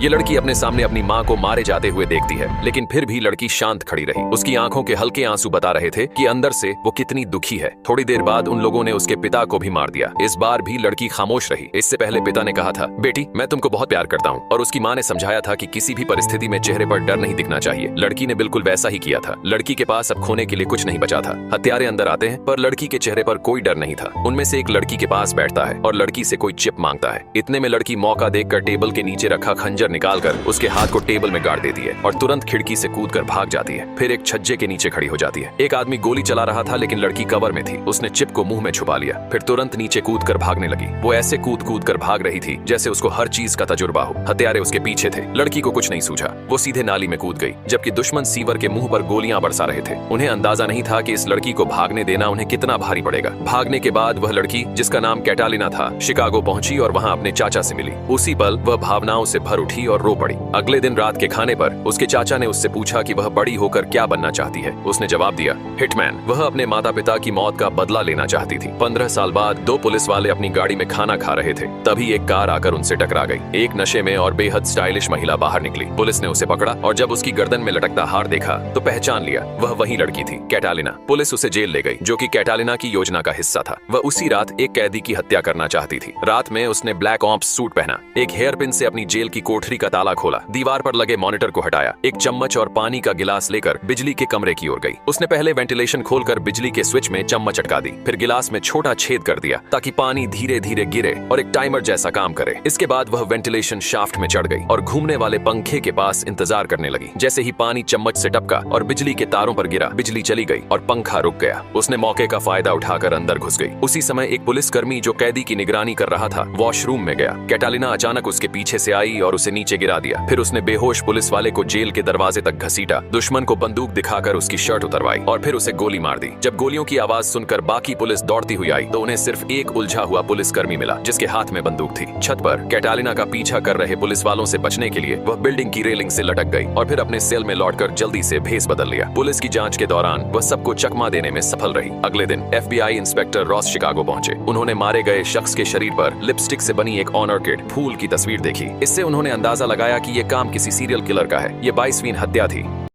ये लड़की अपने सामने अपनी माँ को मारे जाते हुए देखती है, लेकिन फिर भी लड़की शांत खड़ी रही। उसकी आंखों के हल्के आंसू बता रहे थे कि अंदर से वो कितनी दुखी है। थोड़ी देर बाद उन लोगों ने उसके पिता को भी मार दिया। इस बार भी लड़की खामोश रही। इससे पहले पिता ने कहा था, बेटी मैं तुमको बहुत प्यार करता हूँ, और उसकी माँ ने समझाया था कि किसी भी परिस्थिति में चेहरे पर डर नहीं दिखना चाहिए। लड़की ने बिल्कुल वैसा ही किया था। लड़की के पास अब खोने के लिए कुछ नहीं बचा था। हत्यारे अंदर आते हैं, पर लड़की के चेहरे पर कोई डर नहीं था। उनमें से एक लड़की के पास बैठता है और लड़की से कोई चिप मांगता है। इतने में लड़की मौका देखकर टेबल के नीचे रखा खंजर निकालकर उसके हाथ को टेबल में गाड़ देती है और तुरंत खिड़की से कूदकर भाग जाती है। फिर एक छज्जे के नीचे खड़ी हो जाती है। एक आदमी गोली चला रहा था, लेकिन लड़की कवर में थी। उसने चिप को मुंह में छुपा लिया, फिर तुरंत नीचे कूदकर भागने लगी। वो ऐसे कूद कूद कर भाग रही थी जैसे उसको हर चीज का तजुर्बा हो। हत्यारे उसके पीछे थे। लड़की को कुछ नहीं सूझा। वो सीधे नाली में कूद गई, जबकि दुश्मन सीवर के मुंह पर गोलियां बरसा रहे थे। उन्हें अंदाजा नहीं था कि इस लड़की को भागने देना उन्हें कितना भारी पड़ेगा। भागने के बाद वह लड़की, जिसका नाम कैटालिना था, शिकागो पहुंची और वहां अपने चाचा से मिली। उसी पल वह भावनाओं से भर उठी और रो पड़ी। अगले दिन रात के खाने पर उसके चाचा ने उससे पूछा कि वह बड़ी होकर क्या बनना चाहती है। उसने जवाब दिया, हिटमैन। वह अपने माता पिता की मौत का बदला लेना चाहती थी। 15 साल बाद 2 पुलिस वाले अपनी गाड़ी में खाना खा रहे थे, तभी एक कार आकर उनसे टकरा गई। एक नशे में और बेहद स्टाइलिश महिला बाहर निकली। पुलिस ने उसे पकड़ा और जब उसकी गर्दन में लटकता हार देखा तो पहचान लिया, वह वही लड़की थी, कैटालिना। पुलिस उसे जेल ले गई, जो कि कैटालिना की योजना का हिस्सा था। वह उसी रात एक कैदी की हत्या करना चाहती थी। रात में उसने ब्लैक ऑप्स सूट पहना, एक हेयर पिन से अपनी जेल की कोठरी का ताला खोला, दीवार पर लगे मॉनिटर को हटाया, एक चम्मच और पानी का गिलास लेकर बिजली के कमरे की ओर गई। उसने पहले वेंटिलेशन खोलकर बिजली के स्विच में चम्मच अटका दी, फिर गिलास में छोटा छेद कर दिया ताकि पानी धीरे धीरे गिरे और एक टाइमर जैसा काम करे। इसके बाद वह वेंटिलेशन शाफ्ट में चढ़ गई और घूमने वाले पंखे के पास इंतजार करने लगी। जैसे ही पानी चम्मच से टपका और बिजली के तारों पर गिरा, बिजली चली गई और पंखा रुक गया। उसने मौके का फायदा उठाकर अंदर घुस गई। उसी समय एक पुलिसकर्मी जो कैदी की निगरानी कर रहा था, वॉशरूम में गया। कैटालिना अचानक उसके पीछे से आई और उसे नीचे गिरा दिया। फिर उसने बेहोश पुलिस वाले को जेल के दरवाजे तक घसीटा, दुश्मन को बंदूक दिखाकर उसकी शर्ट उतरवाई और फिर उसे गोली मार दी। जब गोलियों की आवाज सुनकर बाकी पुलिस दौड़ती हुई आई तो उन्हें सिर्फ एक उलझा हुआ पुलिसकर्मी मिला, जिसके हाथ में बंदूक थी। छत पर कैटालिना का पीछा कर रहे पुलिस वालों से बचने के लिए वह बिल्डिंग की रेलिंग से लटक गई और फिर अपने सेल में लौटकर जल्दी से भेस बदल लिया। पुलिस की जांच के दौरान वह सबको चकमा देने में सफल रही। अगले दिन FBI इंस्पेक्टर रॉस शिकागो पहुंचे। उन्होंने मारे गए शख्स के शरीर पर लिपस्टिक से बनी एक ऑनर किड फूल की तस्वीर देखी। इससे उन्होंने अंदाजा लगाया कि यह काम किसी सीरियल किलर का है। यह 22वीं हत्या थी।